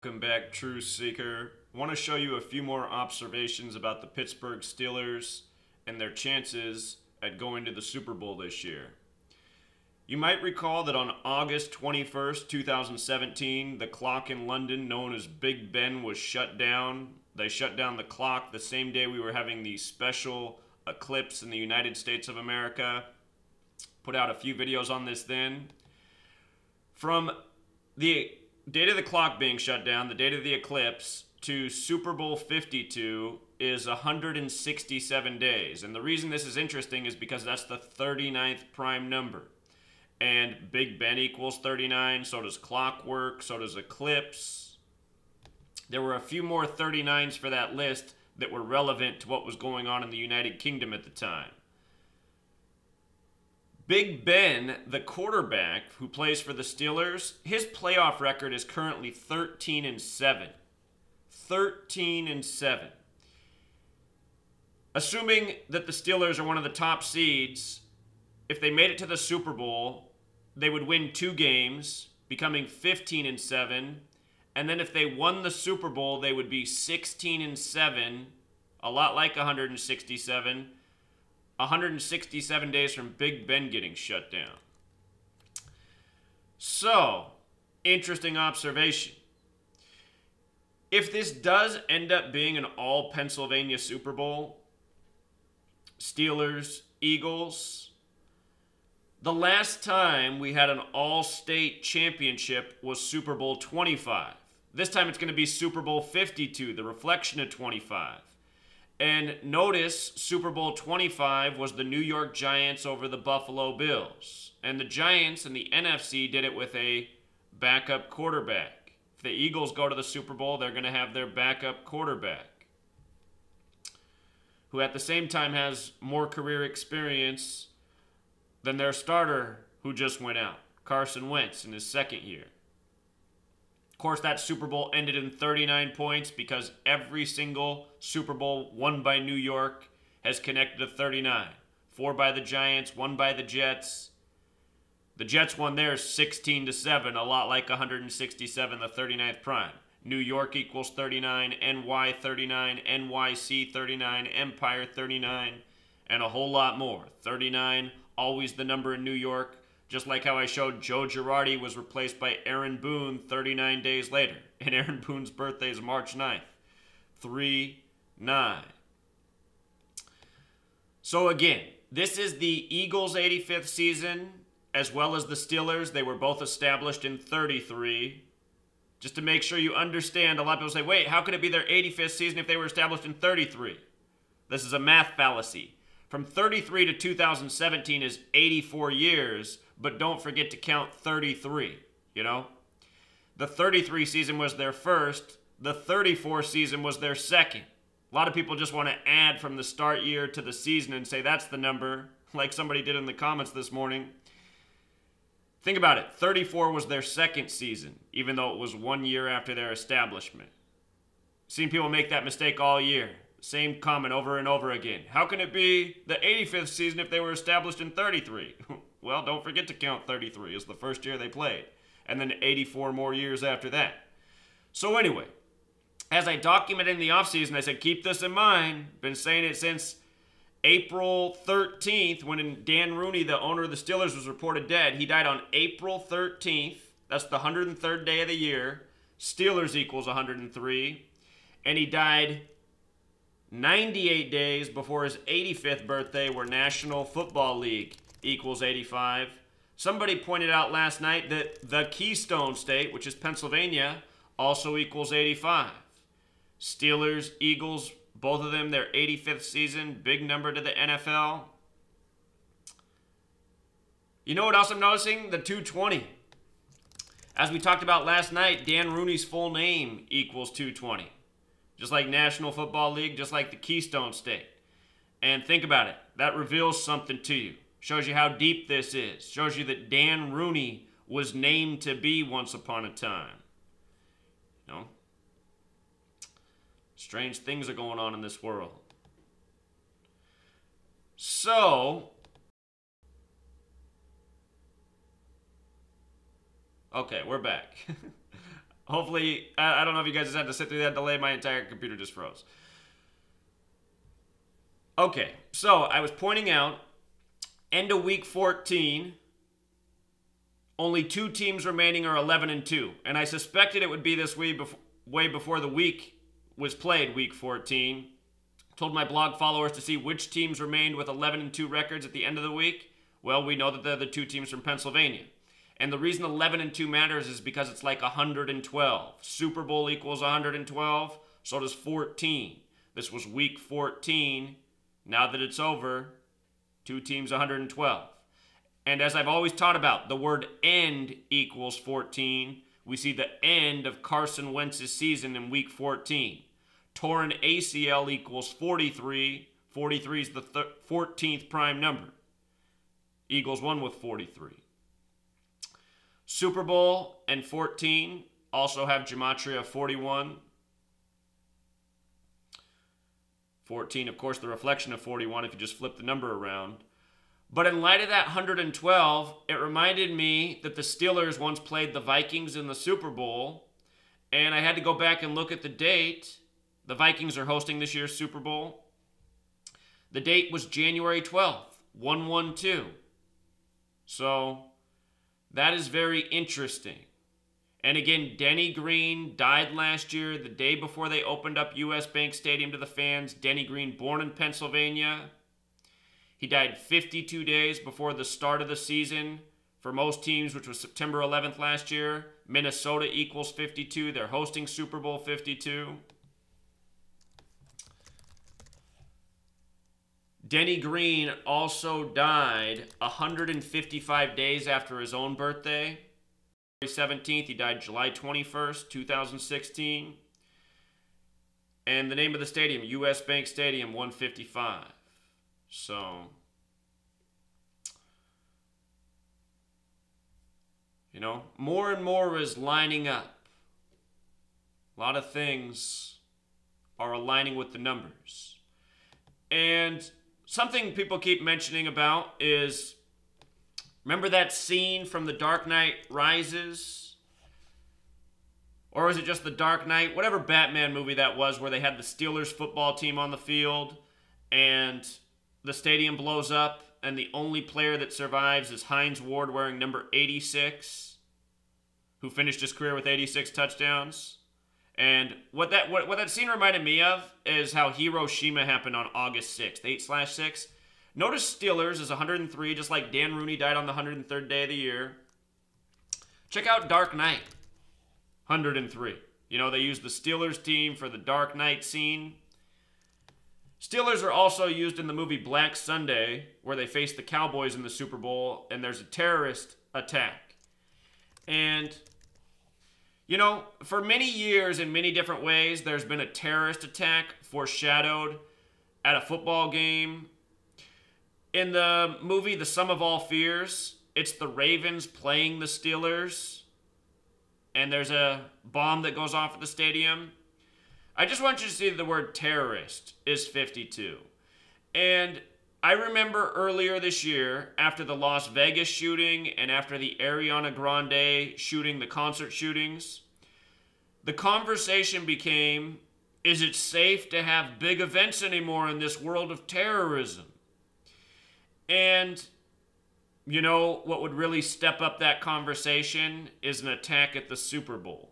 Welcome back, Truth Seeker. I want to show you a few more observations about the Pittsburgh Steelers and their chances at going to the Super Bowl this year. You might recall that on August 21st, 2017, the clock in London, known as Big Ben, was shut down. They shut down the clock the same day we were having the special eclipse in the United States of America. Put out a few videos on this then. From the date of the clock being shut down, the date of the eclipse, to Super Bowl 52 is 167 days. And the reason this is interesting is because that's the 39th prime number. And Big Ben equals 39, so does clockwork, so does eclipse. There were a few more 39s for that list that were relevant to what was going on in the United Kingdom at the time. Big Ben, the quarterback who plays for the Steelers, his playoff record is currently 13-7. 13-7. Assuming that the Steelers are one of the top seeds, if they made it to the Super Bowl, they would win 2 games, becoming 15-7. And then if they won the Super Bowl, they would be 16-7, a lot like 167. 167 days from Big Ben getting shut down. So, interesting observation. If this does end up being an all Pennsylvania Super Bowl, Steelers, Eagles, the last time we had an all-state championship was Super Bowl 25. This time it's going to be Super Bowl 52, the reflection of 25. And notice Super Bowl 25 was the New York Giants over the Buffalo Bills. And the Giants in the NFC did it with a backup quarterback. If the Eagles go to the Super Bowl, they're going to have their backup quarterback, who at the same time has more career experience than their starter who just went out, Carson Wentz, in his second year. Of course, that Super Bowl ended in 39 points because every single Super Bowl won by New York has connected to 39. 4 by the Giants, 1 by the Jets. The Jets won theirs 16-7, a lot like 167, the 39th prime. New York equals 39, NY 39, NYC 39, Empire 39, and a whole lot more. 39, always the number in New York. Just like how I showed Joe Girardi was replaced by Aaron Boone 39 days later. And Aaron Boone's birthday is March 9th. 3-9. So again, this is the Eagles' 85th season, as well as the Steelers. They were both established in 33. Just to make sure you understand, a lot of people say, wait, how could it be their 85th season if they were established in 33? This is a math fallacy. From 33 to 2017 is 84 years, but don't forget to count 33, you know? The 33 season was their first. The 34 season was their second. A lot of people just want to add from the start year to the season and say that's the number, like somebody did in the comments this morning. Think about it. 34 was their second season, even though it was 1 year after their establishment. Seen people make that mistake all year. Same comment over and over again. How can it be the 85th season if they were established in 33? Well, don't forget to count 33 as the first year they played. And then 84 more years after that. So anyway, as I documented in the offseason, I said, keep this in mind. Been saying it since April 13th when Dan Rooney, the owner of the Steelers, was reported dead. He died on April 13th. That's the 103rd day of the year. Steelers equals 103. And he died 98 days before his 85th birthday, where National Football League equals 85. Somebody pointed out last night that the Keystone State, which is Pennsylvania, also equals 85. Steelers, Eagles, both of them, their 85th season, big number to the NFL. You know what else I'm noticing? The 220. As we talked about last night, Dan Rooney's full name equals 220. Just like National Football League, just like the Keystone State. And think about it. That reveals something to you. Shows you how deep this is. Shows you that Dan Rooney was named to be once upon a time. You know? Strange things are going on in this world. So, okay, we're back. Hopefully, I don't know if you guys just had to sit through that delay. My entire computer just froze. Okay, so I was pointing out, end of week 14, only 2 teams remaining are 11-2. And I suspected it would be this way before the week was played, week 14. Told my blog followers to see which teams remained with 11-2 records at the end of the week. Well, we know that they're the 2 teams from Pennsylvania. And the reason 11-2 matters is because it's like 112. Super Bowl equals 112, so does 14. This was week 14. Now that it's over, 2 teams 112. And as I've always taught about, the word end equals 14. We see the end of Carson Wentz's season in week 14. Torn ACL equals 43. 43 is the 14th prime number. Eagles won with 43. Super Bowl and 14 also have gematria 41. 14, of course, the reflection of 41 if you just flip the number around. But in light of that 112, it reminded me that the Steelers once played the Vikings in the Super Bowl, and I had to go back and look at the date. The Vikings are hosting this year's Super Bowl. The date was January 12th, 112. So that is very interesting. And again, Denny Green died last year, the day before they opened up US Bank Stadium to the fans. Denny Green, born in Pennsylvania. He died 52 days before the start of the season for most teams, which was September 11th last year. Minnesota equals 52. They're hosting Super Bowl 52. Denny Green also died 155 days after his own birthday. 17th, he died July 21st, 2016. And the name of the stadium, US Bank Stadium, 155. So, you know, more and more is lining up. A lot of things are aligning with the numbers. And something people keep mentioning about is, remember that scene from The Dark Knight Rises? Or is it just The Dark Knight? Whatever Batman movie that was where they had the Steelers football team on the field and the stadium blows up and the only player that survives is Hines Ward wearing number 86, who finished his career with 86 touchdowns. And what that scene reminded me of is how Hiroshima happened on August 6th, 8/6. Notice Steelers is 103, just like Dan Rooney died on the 103rd day of the year. Check out Dark Knight, 103. You know, they used the Steelers team for the Dark Knight scene. Steelers are also used in the movie Black Sunday, where they face the Cowboys in the Super Bowl, and there's a terrorist attack. And, you know, for many years in many different ways, there's been a terrorist attack foreshadowed at a football game. In the movie The Sum of All Fears, it's the Ravens playing the Steelers, and there's a bomb that goes off at the stadium. I just want you to see the word terrorist is 52. And I remember earlier this year, after the Las Vegas shooting and after the Ariana Grande shooting, the concert shootings, the conversation became, is it safe to have big events anymore in this world of terrorism? And, you know, what would really step up that conversation is an attack at the Super Bowl.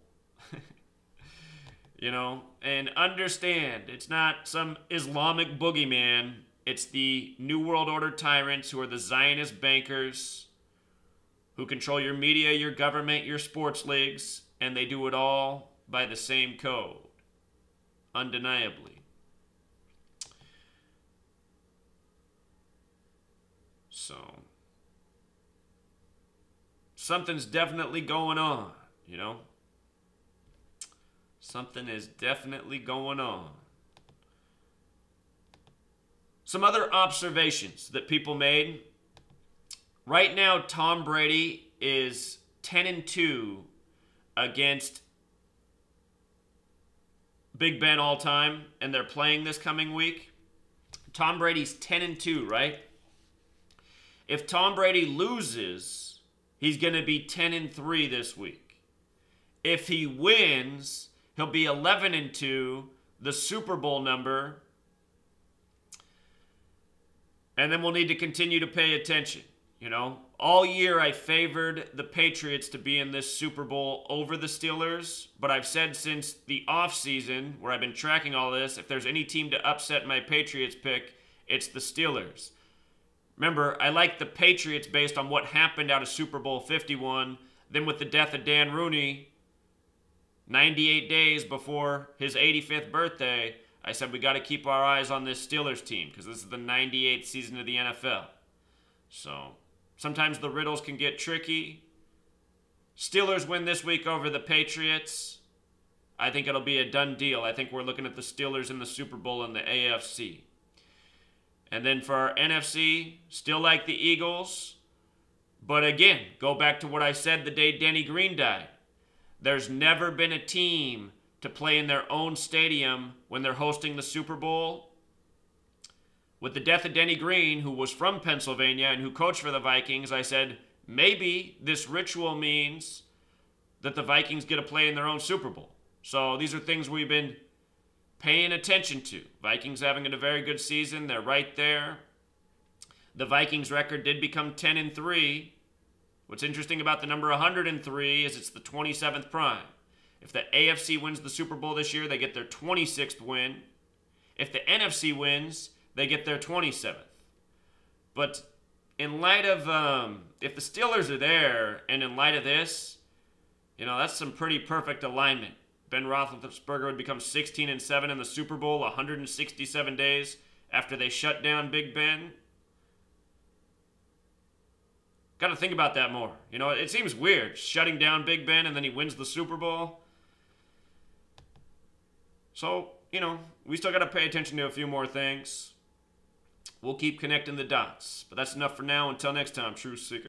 You know, and understand, it's not some Islamic boogeyman. It's the New World Order tyrants who are the Zionist bankers who control your media, your government, your sports leagues, and they do it all by the same code, undeniably. So, something's definitely going on, you know? Something is definitely going on. Some other observations that people made. Right now, Tom Brady is 10-2 against Big Ben all time, and they're playing this coming week. Tom Brady's 10-2, right? If Tom Brady loses, he's going to be 10-3 this week. If he wins, he'll be 11-2, the Super Bowl number. And then we'll need to continue to pay attention. All year I favored the Patriots to be in this Super Bowl over the Steelers, but I've said since the offseason, where I've been tracking all this, if there's any team to upset my Patriots pick, it's the Steelers. Remember, I like the Patriots based on what happened out of Super Bowl 51. Then with the death of Dan Rooney, 98 days before his 85th birthday, I said we got to keep our eyes on this Steelers team because this is the 98th season of the NFL. So sometimes the riddles can get tricky. Steelers win this week over the Patriots. I think it'll be a done deal. I think we're looking at the Steelers in the Super Bowl in the AFC. And then for our NFC, still like the Eagles. But again, go back to what I said the day Denny Green died. There's never been a team to play in their own stadium when they're hosting the Super Bowl. With the death of Denny Green, who was from Pennsylvania and who coached for the Vikings, I said, maybe this ritual means that the Vikings get to play in their own Super Bowl. So these are things we've been paying attention to. Vikings having a very good season. They're right there. The Vikings record did become 10-3. What's interesting about the number 103 is it's the 27th prime. If the AFC wins the Super Bowl this year, they get their 26th win. If the NFC wins, they get their 27th. But in light of, if the Steelers are there, and in light of this, that's some pretty perfect alignment. Ben Roethlisberger would become 16-7 in the Super Bowl 167 days after they shut down Big Ben. Got to think about that more. It seems weird, shutting down Big Ben and then he wins the Super Bowl. So, we still got to pay attention to a few more things. We'll keep connecting the dots. But that's enough for now. Until next time, Truth Seeker.